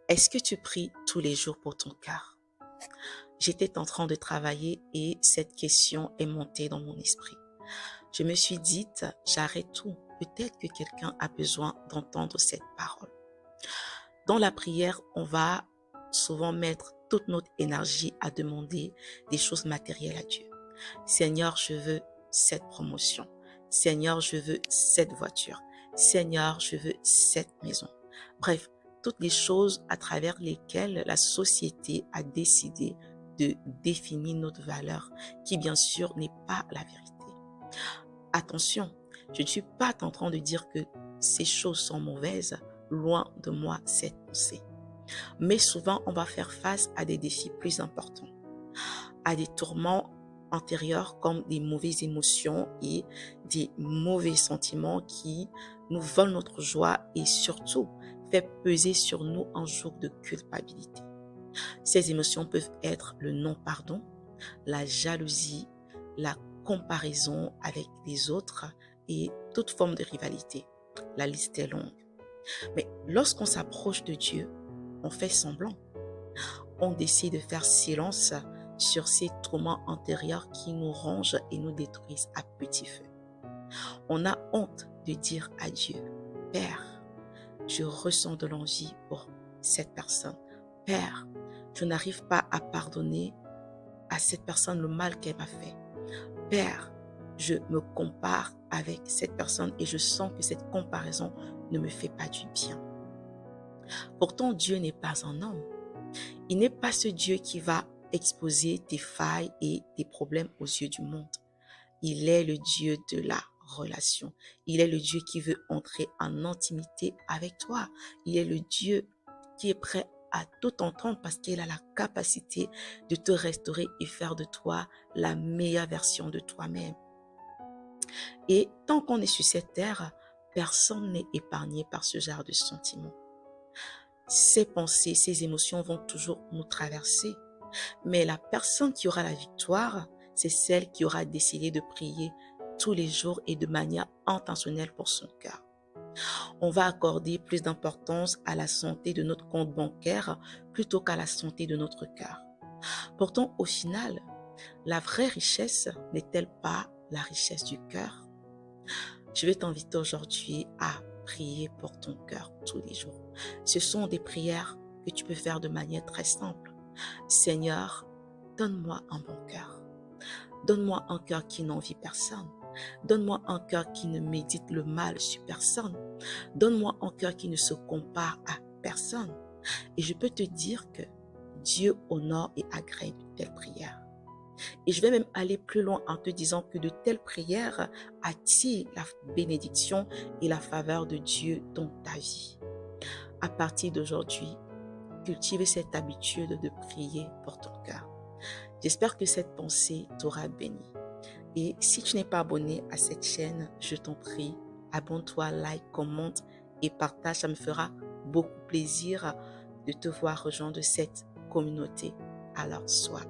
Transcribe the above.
Est-ce que tu pries tous les jours pour ton cœur? J'étais en train de travailler et cette question est montée dans mon esprit. Je me suis dit, j'arrête tout. Peut-être que quelqu'un a besoin d'entendre cette parole. Dans la prière, on va souvent mettre toute notre énergie à demander des choses matérielles à Dieu. Seigneur, je veux cette promotion. Seigneur, je veux cette voiture. Seigneur, je veux cette maison. Bref, toutes les choses à travers lesquelles la société a décidé de définir notre valeur, qui bien sûr n'est pas la vérité. Attention, je ne suis pas en train de dire que ces choses sont mauvaises, loin de moi cette pensée. Mais souvent, on va faire face à des défis plus importants, à des tourments antérieurs comme des mauvaises émotions et des mauvais sentiments qui nous volent notre joie et surtout fait peser sur nous un joug de culpabilité. Ces émotions peuvent être le non-pardon, la jalousie, la comparaison avec les autres et toute forme de rivalité. La liste est longue. Mais lorsqu'on s'approche de Dieu, on fait semblant. On décide de faire silence sur ces tourments antérieurs qui nous rongent et nous détruisent à petit feu. On a honte de dire à Dieu, Père, je ressens de l'envie pour cette personne. Père, je n'arrive pas à pardonner à cette personne le mal qu'elle m'a fait. Père, je me compare avec cette personne et je sens que cette comparaison ne me fait pas du bien. Pourtant, Dieu n'est pas un homme. Il n'est pas ce Dieu qui va exposer tes failles et tes problèmes aux yeux du monde. Il est le Dieu de la relation. Il est le Dieu qui veut entrer en intimité avec toi. Il est le Dieu qui est prêt à tout entendre parce qu'il a la capacité de te restaurer et faire de toi la meilleure version de toi-même. Et tant qu'on est sur cette terre, personne n'est épargné par ce genre de sentiments. Ces pensées, ces émotions vont toujours nous traverser. Mais la personne qui aura la victoire, c'est celle qui aura décidé de prier tous les jours et de manière intentionnelle pour son cœur. On va accorder plus d'importance à la santé de notre compte bancaire plutôt qu'à la santé de notre cœur. Pourtant, au final, la vraie richesse n'est-elle pas la richesse du cœur? Je vais t'inviter aujourd'hui à prier pour ton cœur tous les jours. Ce sont des prières que tu peux faire de manière très simple. Seigneur, donne-moi un bon cœur. Donne-moi un cœur qui n'envie personne. Donne-moi un cœur qui ne médite le mal sur personne. Donne-moi un cœur qui ne se compare à personne. Et je peux te dire que Dieu honore et agrée de telles prières. Et je vais même aller plus loin en te disant que de telles prières attirent la bénédiction et la faveur de Dieu dans ta vie. À partir d'aujourd'hui, cultive cette habitude de prier pour ton cœur. J'espère que cette pensée t'aura béni. Et si tu n'es pas abonné à cette chaîne, je t'en prie, abonne-toi, like, commente et partage. Ça me fera beaucoup plaisir de te voir rejoindre cette communauté. Alors, sois